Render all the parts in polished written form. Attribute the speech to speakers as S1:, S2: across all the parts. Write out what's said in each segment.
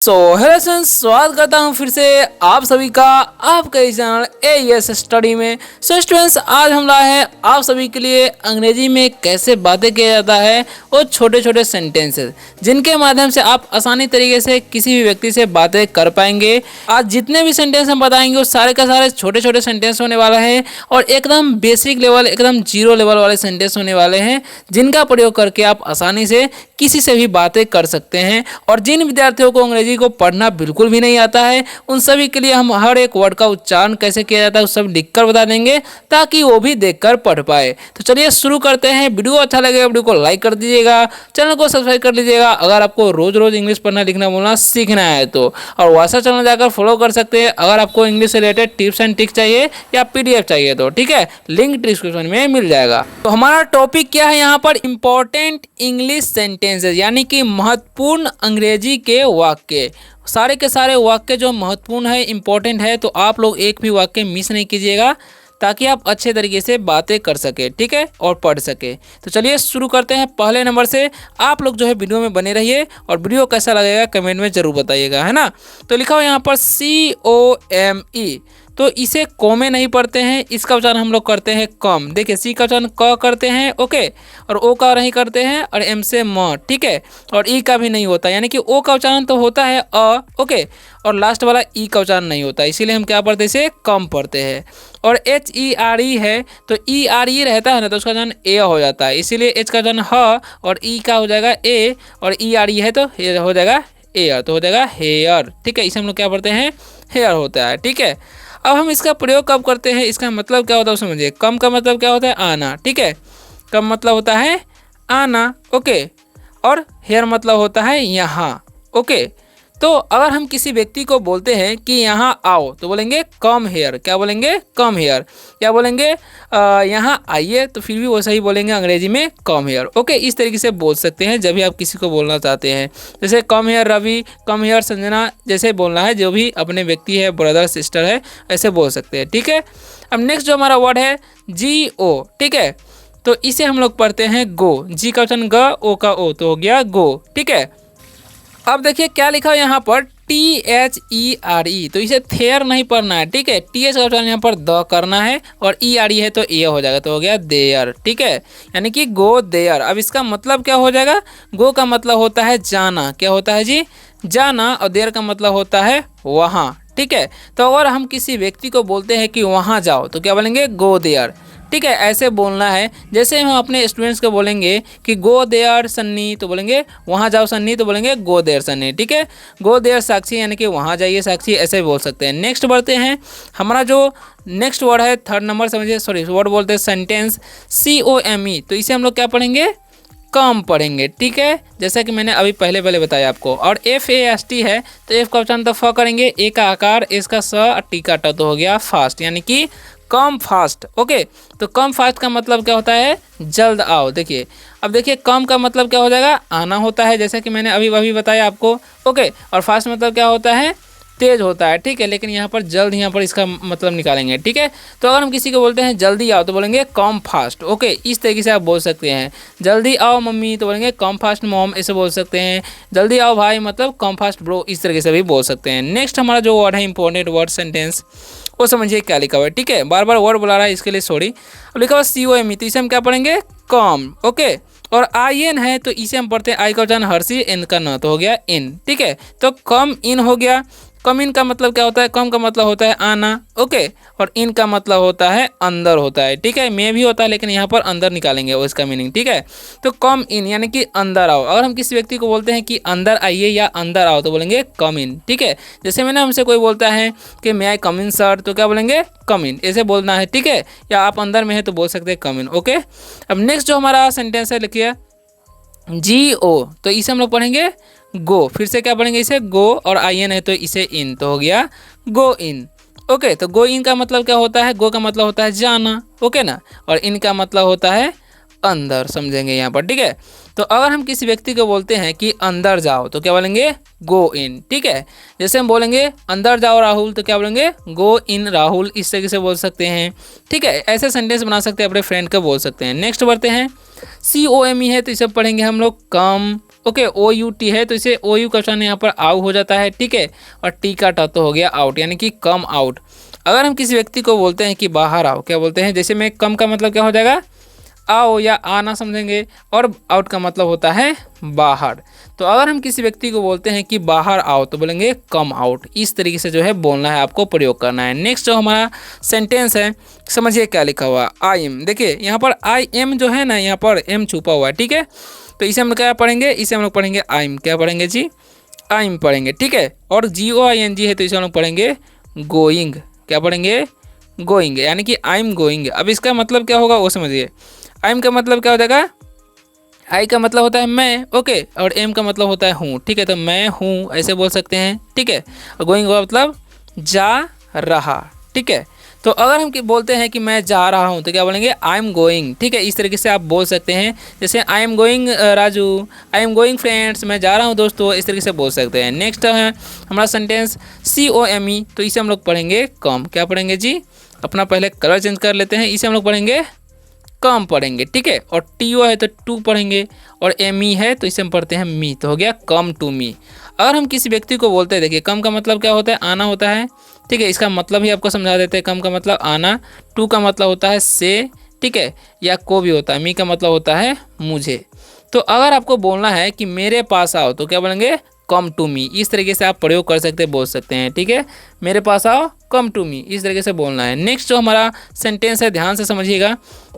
S1: Hello friends, स्वागत करता हूँ फिर से आप सभी का आपके इस चैनल एएस स्टडी में। स्टूडेंट्स, आज हम लाए हैं आप सभी के लिए अंग्रेजी में कैसे बातें किया जाता है और छोटे छोटे सेंटेंसेस जिनके माध्यम से आप आसानी तरीके से किसी भी व्यक्ति से बातें कर पाएंगे। आज जितने भी सेंटेंस हम बताएंगे वो सारे का सारे छोटे छोटे सेंटेंस होने वाला है और एकदम बेसिक लेवल, एकदम जीरो लेवल वाले सेंटेंस होने वाले हैं जिनका प्रयोग करके आप आसानी से किसी से भी बातें कर सकते हैं। और जिन विद्यार्थियों को अंग्रेजी को पढ़ना बिल्कुल भी नहीं आता है उन सभी के लिए हम हर एक वर्ड का उच्चारण कैसे किया जाता है उस सब लिखकर बता देंगे ताकि वो भी देखकर पढ़ पाए। तो चलिए शुरू करते हैं। वीडियो अच्छा लगेगा वीडियो को लाइक कर दीजिएगा, चैनल को सब्सक्राइब कर लीजिएगा अगर आपको रोज रोज इंग्लिश पढ़ना लिखना बोलना सीखना है तो। और व्हाट्सएप चैनल जाकर फॉलो कर सकते हैं अगर आपको इंग्लिश से रिलेटेड टिप्स एंड ट्रिक्स चाहिए या पीडीएफ चाहिए तो, ठीक है, लिंक डिस्क्रिप्शन में मिल जाएगा। तो हमारा टॉपिक क्या है यहाँ पर, इंपॉर्टेंट इंग्लिश सेंटेंसेस, यानी कि महत्वपूर्ण अंग्रेजी के वाक्य। सारे के सारे वाक्य जो महत्वपूर्ण है, इंपॉर्टेंट है, तो आप लोग एक भी वाक्य मिस नहीं कीजिएगा ताकि आप अच्छे तरीके से बातें कर सके, ठीक है, और पढ़ सके। तो चलिए शुरू करते हैं पहले नंबर से। आप लोग जो है वीडियो में बने रहिए और वीडियो कैसा लगेगा कमेंट में जरूर बताइएगा, है ना। तो लिखा हो यहाँ पर COME, तो इसे कोमे नहीं पढ़ते हैं, इसका उच्चारण हम लोग करते हैं कम। देखिए सी का उच्चारण क करते हैं, ओके, और ओ का नहीं करते हैं, और एम से म, ठीक है, और ई का भी नहीं होता, यानी कि ओ का उच्चारण तो होता है अ, ओके, और लास्ट वाला ई का उच्चारण नहीं होता, इसीलिए हम क्या पढ़ते हैं, इसे कम पढ़ते हैं। और HERE है तो ERE रहता है ना, तो उसका उच्चारण ए हो जाता है, इसीलिए एच का उच्चारण ह और ई का हो जाएगा ए, और ERE है तो हो जाएगा एयर, तो हो जाएगा हेयर, ठीक है, इसे हम लोग क्या पढ़ते हैं, हेयर होता है, ठीक है। अब हम इसका प्रयोग कब करते हैं, इसका मतलब क्या होता है समझिए। कम का मतलब क्या होता है, आना, ठीक है, कम मतलब होता है आना, ओके, और हेयर मतलब होता है यहाँ, ओके। तो अगर हम किसी व्यक्ति को बोलते हैं कि यहाँ आओ तो बोलेंगे कम हेयर, क्या बोलेंगे, कम हेयर, या बोलेंगे यहाँ आइए तो फिर भी वैसा ही बोलेंगे अंग्रेजी में कम हेयर, ओके। इस तरीके से बोल सकते हैं जब भी आप किसी को बोलना चाहते हैं, जैसे come here Ravi, come here Sanjana, जैसे बोलना है, जो भी अपने व्यक्ति है, ब्रदर सिस्टर है, ऐसे बोल सकते हैं, ठीक है। अब नेक्स्ट जो हमारा वर्ड है GO, ठीक है, तो इसे हम लोग पढ़ते हैं गो। जी का उच्चारण ग, ओ का ओ, तो हो गया गो, ठीक है। अब देखिए क्या लिखा है यहाँ पर THERE, तो इसे थेयर नहीं पढ़ना है, ठीक है, TH का उच्चारण यहाँ पर द करना है, और ERE है तो ए हो जाएगा, तो हो गया देयर, ठीक है, यानी कि गो देयर। अब इसका मतलब क्या हो जाएगा, गो का मतलब होता है जाना, क्या होता है जी, जाना, और देयर का मतलब होता है वहाँ, ठीक है। तो अगर हम किसी व्यक्ति को बोलते हैं कि वहाँ जाओ तो क्या बोलेंगे, गो देयर, ठीक है, ऐसे बोलना है। जैसे हम अपने स्टूडेंट्स को बोलेंगे कि गो देयर सन्नी, तो बोलेंगे वहाँ जाओ सन्नी, तो बोलेंगे गो देयर सन्नी, ठीक है। गो देयर साक्षी, यानी कि वहाँ जाइए साक्षी, ऐसे बोल सकते हैं। नेक्स्ट बढ़ते हैं, हमारा जो नेक्स्ट वर्ड है थर्ड नंबर समझिए, सॉरी वर्ड बोलते हैं सेंटेंस COME, तो इसे हम लोग क्या पढ़ेंगे, कम पढ़ेंगे, ठीक है, जैसा कि मैंने अभी पहले बताया आपको। और FAST है तो एफ का उच्चारण तो फ करेंगे, ए का आकार, एस का स, और टी का ट, तो हो गया फास्ट, यानी कि कम फास्ट, ओके। तो कम फास्ट का मतलब क्या होता है, जल्द आओ। देखिए अब देखिए कम का मतलब क्या हो जाएगा, आना होता है, जैसा कि मैंने अभी बताया आपको, ओके। और फास्ट मतलब क्या होता है, तेज होता है, ठीक है, लेकिन यहाँ पर जल्द, यहाँ पर इसका मतलब निकालेंगे, ठीक है। तो अगर हम किसी को बोलते हैं जल्दी आओ तो बोलेंगे कम फास्ट, ओके, इस तरीके से आप बोल सकते हैं। जल्दी आओ मम्मी तो बोलेंगे कम फास्ट मॉम, ऐसे बोल सकते हैं। जल्दी आओ भाई मतलब कम फास्ट ब्रो, इस तरीके से भी बोल सकते हैं। नेक्स्ट हमारा जो वर्ड है इंपॉर्टेंट वर्ड सेंटेंस, वो समझिए क्या लिखा हुआ है, ठीक है, बार बार वर्ड बुला रहा है इसके लिए सॉरी। अब लिखा हुआ COME, तो इसे हम क्या पढ़ेंगे, कम, ओके। और IN है तो इसे हम पढ़ते हैं आई का उच्चारण हर्षी, एन का न, तो हो गया इन, ठीक है। तो कम इन हो गया। कम इन का मतलब क्या होता है, कम का मतलब होता है आना, ओके, और इन का मतलब होता है अंदर होता है, ठीक है, में भी होता है लेकिन यहाँ पर अंदर निकालेंगे वो इसका मीनिंग, ठीक है। तो कम इन यानी कि अंदर आओ। अगर हम किसी व्यक्ति को बोलते हैं कि अंदर आइए या अंदर आओ तो बोलेंगे कम इन, ठीक है। जैसे मैंने हमसे कोई बोलता है कि मे आई कम इन सर, तो क्या बोलेंगे, कम इन, ऐसे बोलना है, ठीक है, या आप अंदर में है तो बोल सकते हैं कम इन, ओके। अब नेक्स्ट जो हमारा सेंटेंस है लिखिए GO, तो इसे हम लोग पढ़ेंगे गो, फिर से क्या पढ़ेंगे इसे गो, और IN है तो इसे इन, तो हो गया गो इन, ओके। तो गो इन का मतलब क्या होता है, गो का मतलब होता है जाना, ओके ना, और इन का मतलब होता है अंदर समझेंगे यहाँ पर, ठीक है। तो अगर हम किसी व्यक्ति को बोलते हैं कि अंदर जाओ तो क्या बोलेंगे, गो इन, ठीक है। जैसे हम बोलेंगे अंदर जाओ राहुल तो क्या बोलेंगे, गो इन राहुल, इस तरीके से बोल सकते हैं, ठीक है। ऐसे सेंटेंस बना सकते हैं, अपने फ्रेंड को बोल सकते हैं। नेक्स्ट बढ़ते हैं, COME है तो इसे पढ़ेंगे हम लोग कम, ओके। OUT है तो इसे OU का उच्चारण यहाँ पर आउ हो जाता है, ठीक है। और टी का ट तो हो गया आउट, यानी कि कम आउट। अगर हम किसी व्यक्ति को बोलते हैं कि बाहर आओ, क्या बोलते हैं, जैसे में कम का मतलब क्या हो जाएगा, आओ या आना समझेंगे, और आउट का मतलब होता है बाहर। तो अगर हम किसी व्यक्ति को बोलते हैं कि बाहर आओ तो बोलेंगे कम आउट। इस तरीके से जो है बोलना है, आपको प्रयोग करना है। नेक्स्ट जो हमारा सेंटेंस है, समझिए क्या लिखा हुआ, आई एम। देखिए यहाँ पर आई एम जो है ना, यहाँ पर एम छुपा हुआ है, ठीक है। तो इसे हम लोग क्या पढ़ेंगे, इसे हम लोग पढ़ेंगे आई एम, क्या पढ़ेंगे जी, आई एम पढ़ेंगे, ठीक है। और GOING है तो इसे हम लोग पढ़ेंगे गोइंग, क्या पढ़ेंगे, गोइंग, यानी कि आई एम गोइंग। अब इसका मतलब क्या होगा वो समझिए। आई एम का मतलब क्या हो जाएगा, आई का मतलब होता है मैं, ओके, और एम का मतलब होता है हूँ, ठीक है। तो मैं हूँ ऐसे बोल सकते हैं, ठीक है। और गोइंग का मतलब जा रहा, ठीक है। तो अगर हम बोलते हैं कि मैं जा रहा हूँ तो क्या बोलेंगे, आई एम गोइंग, ठीक है। इस तरीके से आप बोल सकते हैं, जैसे I am going Raju, I am going friends, मैं जा रहा हूँ दोस्तों, इस तरीके से बोल सकते हैं। नेक्स्ट है हमारा सेंटेंस COME, तो इसे हम लोग पढ़ेंगे कम, क्या पढ़ेंगे जी, अपना पहले कलर चेंज कर लेते हैं, इसे हम लोग पढ़ेंगे कम पढ़ेंगे, ठीक है। और TO है तो टू पढ़ेंगे, और ME है तो इसे हम पढ़ते हैं मी, तो हो गया कम टू मी। अगर हम किसी व्यक्ति को बोलते हैं, देखिए कम का मतलब क्या होता है, आना होता है, ठीक है। इसका मतलब ही आपको समझा देते हैं, कम का मतलब आना, टू का मतलब होता है से, ठीक है, या को भी होता है, मी का मतलब होता है मुझे। तो अगर आपको बोलना है कि मेरे पास आओ तो क्या बोलेंगे, कम टू मी। इस तरीके से आप प्रयोग कर सकते हैं, बोल सकते हैं, ठीक है। मेरे पास आओ, कम टू मी, इस तरीके से बोलना है। नेक्स्ट जो हमारा सेंटेंस है, ध्यान से समझिएगा,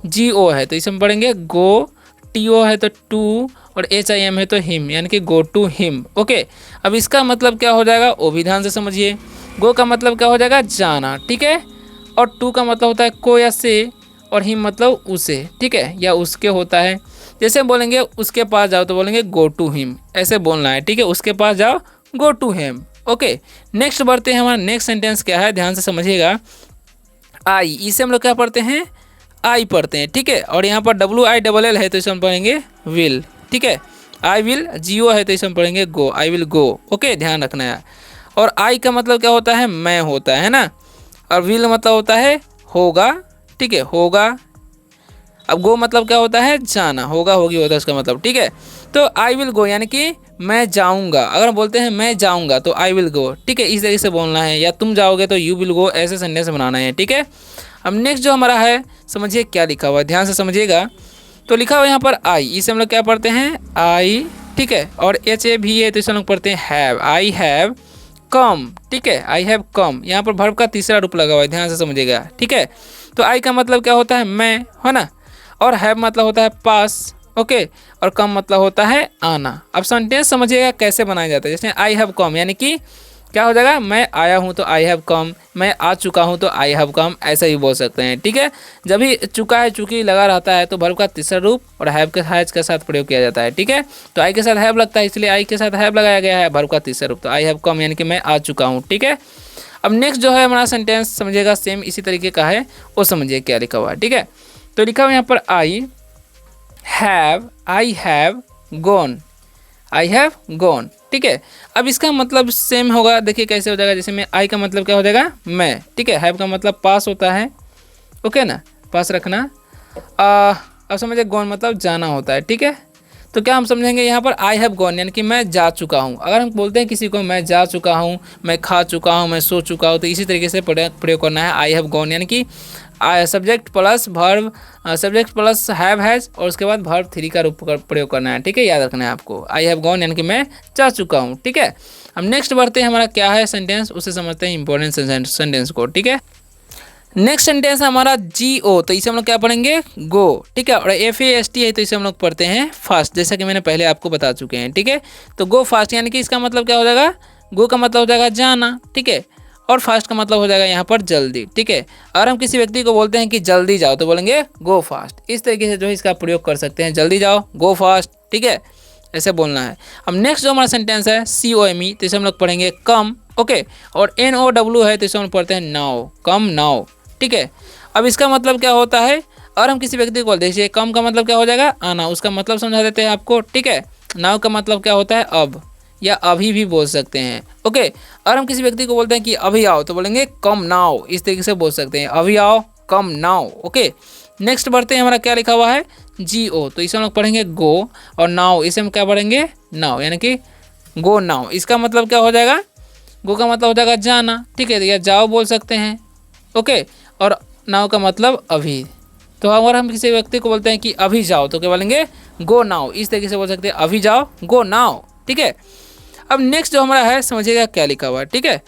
S1: GO है तो इसे हम पढ़ेंगे गो, TO है तो टू, और HIM है तो हिम, यानी कि गो टू हिम, ओके। अब इसका मतलब क्या हो जाएगा वो भी ध्यान से समझिए। गो का मतलब क्या हो जाएगा, जाना, ठीक है। और टू का मतलब होता है को या से, और हिम मतलब उसे, ठीक है, या उसके होता है। जैसे बोलेंगे उसके पास जाओ तो बोलेंगे गो टू हिम, ऐसे बोलना है, ठीक है। उसके पास जाओ, go to him, okay. Next बढ़ते हैं, हमारा नेक्स्ट सेंटेंस क्या है, ध्यान से समझिएगा, आई, इसे हम लोग क्या पढ़ते हैं, आई पढ़ते हैं, ठीक है। और यहाँ पर WILL है तो इसे हम पढ़ेंगे विल, ठीक है। आई विल, GO है तो इसे हम पढ़ेंगे गो, आई विल गो, ओके, ध्यान रखना है। और आई का मतलब क्या होता है, मैं होता है ना, और विल मतलब होता है होगा, ठीक है, होगा। अब गो मतलब क्या होता है, जाना, होगा होगी होता है इसका मतलब, ठीक है। तो आई विल गो यानी कि मैं जाऊंगा। अगर हम बोलते हैं मैं जाऊंगा तो आई विल गो, ठीक है, इस तरीके से बोलना है। या तुम जाओगे तो यू विल गो, ऐसे सेंटेंस बनाना है, ठीक है। अब नेक्स्ट जो हमारा है, समझिए क्या लिखा हुआ है, ध्यान से समझिएगा। तो लिखा हुआ यहाँ पर आई, इसे हम लोग क्या पढ़ते हैं, आई, ठीक है। और HAV है तो इसे हम लोग पढ़ते हैं हैव, आई हैव कम, ठीक है, आई हैव कम। यहाँ पर वर्ब का तीसरा रूप लगा हुआ है, ध्यान से समझिएगा, ठीक है। तो आई का मतलब क्या होता है, मैं, है ना। और हैव मतलब होता है पास, ओके। और कम मतलब होता है आना। अब सेंटेंस समझिएगा कैसे बनाया जाता है। जैसे आई हैव कम, यानी कि क्या हो जाएगा, मैं आया हूँ तो आई हैव कम, मैं आ चुका हूँ तो आई हैव कम, ऐसा ही बोल सकते हैं, ठीक है। जब भी चुका है चूंकि लगा रहता है तो वर्ब का तीसरा रूप और हैव के हैज के साथ प्रयोग किया जाता है, ठीक है। तो आई के साथ हैव लगता है, इसलिए आई के साथ हैव लगाया गया है, वर्ब का तीसरा रूप। तो आई हैव कम यानी कि मैं आ चुका हूँ, ठीक है। अब नेक्स्ट जो है हमारा सेंटेंस समझिएगा, सेम इसी तरीके का है, वो समझिए क्या लिखा हुआ है, ठीक है। तो लिखा हुआ यहाँ पर I have gone, I have gone, ठीक है। अब इसका मतलब सेम होगा, देखिए कैसे हो जाएगा। जैसे में आई का मतलब क्या हो जाएगा, मैं, ठीक है। हैव का मतलब पास होता है, ओके ना, पास रखना। अब समझिए गॉन मतलब जाना होता है, ठीक है। तो क्या हम समझेंगे यहाँ पर, आई हैव गॉन यानी कि मैं जा चुका हूँ। अगर हम बोलते हैं किसी को मैं जा चुका हूँ, मैं खा चुका हूँ, मैं सो चुका हूँ, तो इसी तरीके से प्रयोग करना है, आई हैव गॉन यानी कि subject plus verb, subject plus have has, और उसके बाद वर्ब 3 का रूप प्रयोग करना है, ठीक है, याद रखना है आपको। आई हैव गॉन यानी कि मैं जा चुका हूँ, ठीक है। अब नेक्स्ट बढ़ते हैं, हमारा क्या है सेंटेंस, उसे समझते हैं इंपॉर्टेंट सेंटेंस को, ठीक है। नेक्स्ट सेंटेंस है हमारा GO, तो इसे हम लोग क्या पढ़ेंगे, गो, ठीक है। और FAST है तो इसे हम लोग पढ़ते हैं फास्ट, जैसा कि मैंने पहले आपको बता चुके हैं, ठीक है। तो गो फास्ट यानी कि इसका मतलब क्या हो जाएगा, गो का मतलब हो जाएगा जाना, ठीक है। और फास्ट का मतलब हो जाएगा यहाँ पर जल्दी, ठीक है। अगर हम किसी व्यक्ति को बोलते हैं कि जल्दी जाओ तो बोलेंगे गो फास्ट। इस तरीके से जो है इसका प्रयोग कर सकते हैं, जल्दी जाओ, गो फास्ट, ठीक है, ऐसे बोलना है। अब नेक्स्ट जो हमारा सेंटेंस है COME, तो इसे हम लोग पढ़ेंगे कम, ओके। और NOW है तो इसे हम पढ़ते हैं नाउ, कम नाउ, ठीक है। अब इसका मतलब क्या होता है, और हम किसी व्यक्ति को बोलते हैं, कम का मतलब क्या हो जाएगा, आना, उसका मतलब समझा देते हैं आपको, ठीक है। नाउ का मतलब क्या होता है, अब या अभी भी बोल सकते हैं, ओके। और हम किसी व्यक्ति को बोलते हैं कि अभी आओ, तो बोलेंगे कम नाउ, इस तरीके से बोल सकते हैं, अभी आओ, कम नाउ, ओके। नेक्स्ट बढ़ते हैं, हमारा क्या लिखा हुआ है, GO, तो इसे हम लोग पढ़ेंगे गो, और नाउ इसे हम क्या पढ़ेंगे, नाउ, यानी कि गो नाउ। इसका मतलब क्या हो जाएगा, गो का मतलब हो जाएगा जाना, ठीक है, या जाओ बोल सकते हैं, ओके। और नाउ का मतलब अभी। तो अगर हम किसी व्यक्ति को बोलते हैं कि अभी जाओ, तो क्या बोलेंगे, गो नाउ, इस तरीके से बोल सकते हैं, अभी जाओ, गो नाउ, ठीक है। अब नेक्स्ट जो हमारा है, समझिएगा क्या लिखा हुआ है, ठीक है।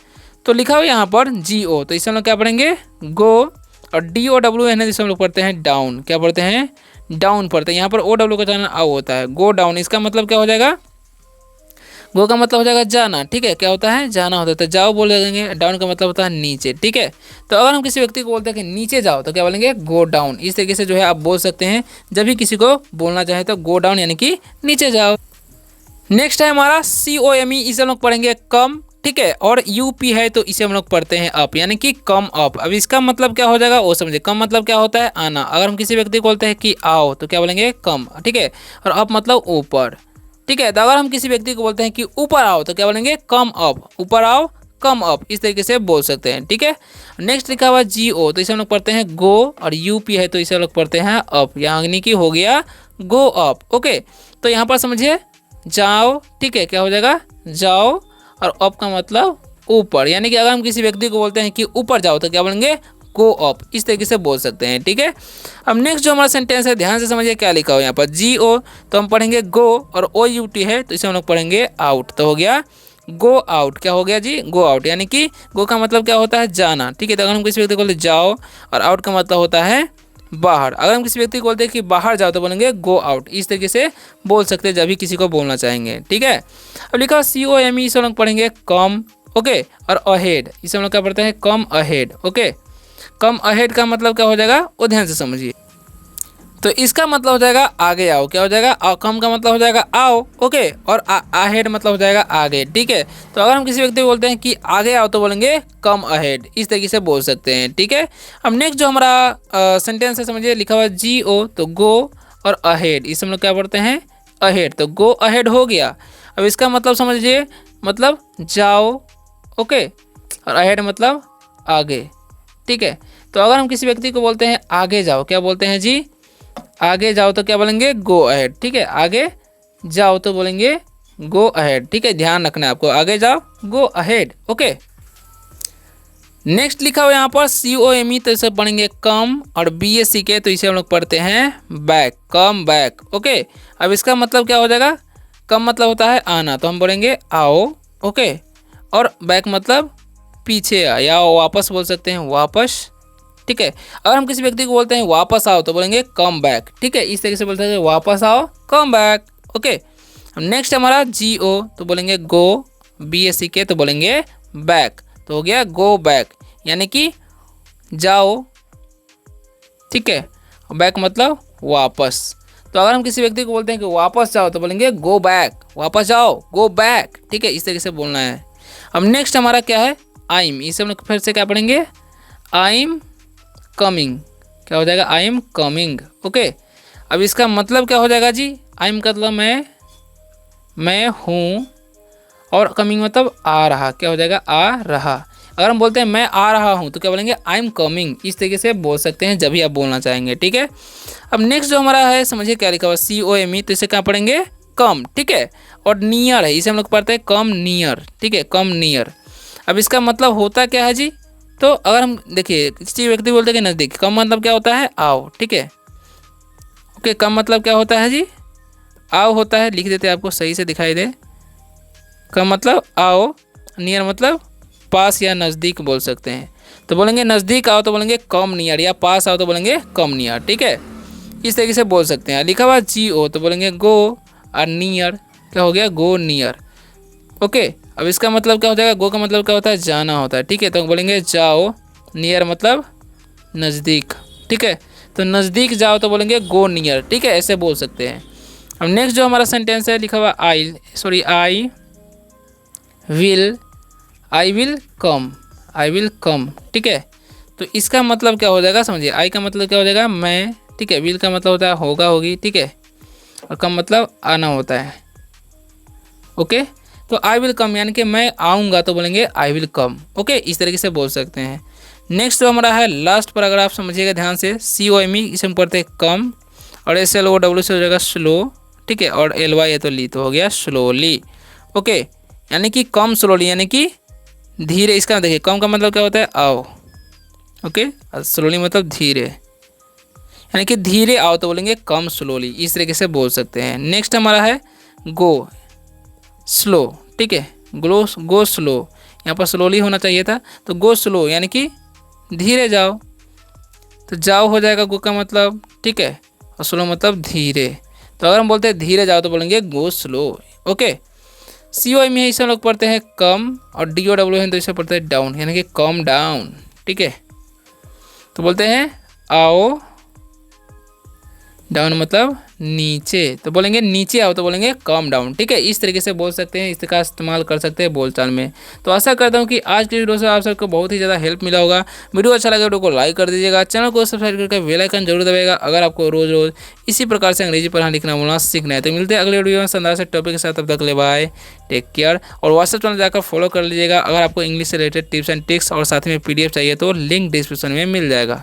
S1: तो लिखा हुआ यहाँ पर GO, तो इसे हम लोग क्या पढ़ेंगे, गो, और DOW है जिसे हम लोग पढ़ते हैं डाउन, क्या पढ़ते हैं, डाउन पढ़ते हैं। यहाँ पर OW का जाना आओ होता है, गो डाउन, इसका मतलब क्या हो जाएगा, गो का मतलब हो जाएगा जाना, ठीक है, क्या होता है, जाना होता है, तो जाओ बोल देंगे, डाउन का मतलब होता है नीचे, ठीक है। तो अगर हम किसी व्यक्ति को बोलते हैं कि नीचे जाओ, तो क्या बोलेंगे, गो डाउन, इस तरीके से जो है आप बोल सकते हैं जब भी किसी को बोलना चाहे, तो गो डाउन यानी कि नीचे जाओ। नेक्स्ट है हमारा COME, इसे हम लोग पढ़ेंगे कम, ठीक है। और UP है तो इसे हम लोग पढ़ते हैं अप, यानी कि कम अप। अब इसका मतलब क्या हो जाएगा वो समझे, कम मतलब क्या होता है, आना। अगर हम किसी व्यक्ति को बोलते हैं कि आओ, तो क्या बोलेंगे, कम, ठीक है। और अप मतलब ऊपर, ठीक है। तो अगर हम किसी व्यक्ति को बोलते हैं कि ऊपर आओ, तो क्या बोलेंगे, कम अप, ऊपर आओ, कम अप, इस तरीके से बोल सकते हैं, ठीक है। नेक्स्ट लिखा हुआ GO, तो इसे हम लोग पढ़ते हैं गो, और UP है तो इसे हम लोग पढ़ते हैं अप, यानी कि हो गया गो अप, ओके। तो यहाँ पर समझिए, जाओ, ठीक है, क्या हो जाएगा, जाओ, और अप का मतलब ऊपर, यानी कि अगर हम किसी व्यक्ति को बोलते हैं कि ऊपर जाओ, तो क्या बोलेंगे, गो अप, इस तरीके से बोल सकते हैं, ठीक है। अब नेक्स्ट जो हमारा सेंटेंस है, ध्यान से समझिए क्या लिखा हो यहाँ पर, GO, तो हम पढ़ेंगे गो, और OUT है तो इसे हम लोग पढ़ेंगे आउट, तो हो गया गो आउट, क्या हो गया जी, गो आउट, यानी कि गो का मतलब क्या होता है, जाना, ठीक है। तो अगर हम किसी व्यक्ति को बोलते जाओ, और आउट का मतलब होता है बाहर। अगर हम किसी व्यक्ति को बोलते हैं कि बाहर जाओ, तो बोलेंगे गो आउट, इस तरीके से बोल सकते हैं जब भी किसी को बोलना चाहेंगे, ठीक है। अब लिखा COME, इसे हम लोग पढ़ेंगे कम, ओके। और अहेड, इसे हम लोग क्या पढ़ते हैं, कम अहेड, ओके। कम अहेड का मतलब क्या हो जाएगा, वो ध्यान से समझिए। तो इसका मतलब हो जाएगा आगे आओ, क्या हो जाएगा, कम का मतलब हो जाएगा आओ, ओके। और अहेड मतलब हो जाएगा आगे, ठीक है। तो अगर हम किसी व्यक्ति को बोलते हैं कि आगे आओ, तो बोलेंगे कम अहेड, इस तरीके से बोल सकते हैं, ठीक है। अब नेक्स्ट जो हमारा सेंटेंस है, समझिए, लिखा हुआ GO, तो गो, और अहेड, इसे हम लोग क्या पढ़ते हैं, अहेड, तो गो अहेड हो गया। अब इसका मतलब समझिए, मतलब जाओ, ओके, और अहेड मतलब आगे, ठीक है। तो अगर हम किसी व्यक्ति को बोलते हैं आगे जाओ, क्या बोलते हैं जी, आगे जाओ, तो क्या बोलेंगे, गो अहेड, ठीक है। आगे जाओ तो बोलेंगे गो अहेड, ठीक है, ध्यान रखना है आपको, आगे जाओ, गो अहेड, ओके। नेक्स्ट लिखा हुआ यहाँ पर COME, तो इसे पढ़ेंगे कम, और BACK, तो इसे हम लोग पढ़ते हैं बैक, कम बैक, ओके। अब इसका मतलब क्या हो जाएगा, कम मतलब होता है आना, तो हम बोलेंगे आओ, ओके। और बैक मतलब पीछे आ, या वापस बोल सकते हैं, वापस, ठीक है। अगर हम किसी व्यक्ति को बोलते हैं वापस आओ, तो बोलेंगे कम बैक, ठीक है, इस तरीके से बोलते हैं, वापस आओ, कम बैक, ओके। नेक्स्ट हमारा GO, तो बोलेंगे गो, BACK, तो बोलेंगे बैक, तो हो गया गो बैक, यानी कि जाओ, ठीक है। बैक मतलब वापस। तो अगर हम किसी व्यक्ति को बोलते हैं कि वापस जाओ, तो बोलेंगे गो बैक, वापस जाओ, गो बैक, ठीक है, इस तरीके से बोलना है। अब नेक्स्ट हमारा क्या है, आइम, इसे हम लोग फिर से क्या पढ़ेंगे, आइम कमिंग, क्या हो जाएगा, आई एम कमिंग, ओके। अब इसका मतलब क्या हो जाएगा जी, आई एम का मतलब मैं हूँ, और कमिंग मतलब आ रहा, क्या हो जाएगा, आ रहा। अगर हम बोलते हैं मैं आ रहा हूँ, तो क्या बोलेंगे, आई एम कमिंग, इस तरीके से बोल सकते हैं जब भी आप बोलना चाहेंगे, ठीक है। अब नेक्स्ट जो हमारा है, समझिए क्या लिखा हुआ, COME, तो इसे क्या पढ़ेंगे, कम, ठीक है। और नियर है, इसे हम लोग पढ़ते हैं कम नियर, ठीक है, कम नियर। अब इसका मतलब होता क्या है जी, तो अगर हम देखिए किसी व्यक्ति बोलते हैं कि नज़दीक, कम मतलब क्या होता है, आओ, ठीक है, ओके। कम मतलब क्या होता है जी, आओ होता है, लिख देते हैं आपको सही से दिखाई दे। कम मतलब आओ, नियर मतलब पास या नज़दीक बोल सकते हैं। तो बोलेंगे नज़दीक आओ, तो बोलेंगे कम नियर, या पास आओ, तो बोलेंगे कम नियर, ठीक है, इस तरीके से बोल सकते हैं। लिखा हुआ GO, तो बोलेंगे गो, और नियर, क्या हो गया, गो नियर, ओके। अब इसका मतलब क्या हो जाएगा, गो का मतलब क्या होता है, जाना होता है, ठीक है, तो बोलेंगे जाओ, नियर मतलब नज़दीक, ठीक है। तो नज़दीक जाओ, तो बोलेंगे गो नियर, ठीक है, ऐसे बोल सकते हैं। अब नेक्स्ट जो हमारा सेंटेंस है, लिखा हुआ आई विल कम, ठीक है। तो इसका मतलब क्या हो जाएगा, समझिए, आई का मतलब क्या हो जाएगा, मैं, ठीक है। विल का मतलब होता है होगा, होगी, ठीक है। और कम मतलब आना होता है। ओके, तो आई विल कम यानी कि मैं आऊँगा तो बोलेंगे आई विल कम। ओके, इस तरीके से बोल सकते हैं। नेक्स्ट जो हमारा है लास्ट पैराग्राफ, समझिएगा ध्यान से। COME इसे हम पढ़ते हैं कम, और SLOW से हो जाएगा स्लो, ठीक है। और LY है तो ली, तो हो गया स्लोली। ओके, यानी कि कम स्लोली यानी कि धीरे। इसका देखिए कम का मतलब क्या होता है, आओ। ओके, और स्लोली मतलब धीरे, यानी कि धीरे आओ तो बोलेंगे कम स्लोली। इस तरीके से बोल सकते हैं। नेक्स्ट हमारा है गो स्लो, ठीक है। गो स्लो, यहाँ पर स्लोली होना चाहिए था, तो गो स्लो यानी कि धीरे जाओ। तो जाओ हो जाएगा गो का मतलब, ठीक है। और स्लो मतलब धीरे। तो अगर हम बोलते हैं धीरे जाओ तो बोलेंगे गो स्लो। ओके, COM है इसे हम लोग पढ़ते हैं कम, और DOW है तो इसे पढ़ते हैं डाउन, यानी कि कम डाउन, ठीक है। तो बोलते हैं आओ, डाउन मतलब नीचे, तो बोलेंगे नीचे आओ तो बोलेंगे कम डाउन, ठीक है। इस तरीके से बोल सकते हैं, इसका इस्तेमाल कर सकते हैं बोलचाल में। तो आशा करता हूँ कि आज की वीडियो से आप सबको बहुत ही ज़्यादा हेल्प मिला होगा। वीडियो अच्छा लगा वीडियो को लाइक कर दीजिएगा, चैनल को सब्सक्राइब करके बेल आइकन जरूर दबाइएगा अगर आपको रोज रोज इसी प्रकार से अंग्रेजी पढ़ना लिखना बोलना सीखना है। तो मिलते हैं अगले वीडियो में शानदार से टॉपिक के साथ, तब तक ले बाय, टेक केयर। और व्हाट्सएप चैनल जाकर फॉलो कर लीजिएगा अगर आपको इंग्लिश से रिलेटेड टिप्स एंड ट्रिक्स और साथ में PDF चाहिए तो लिंक डिस्क्रिप्शन में मिल जाएगा।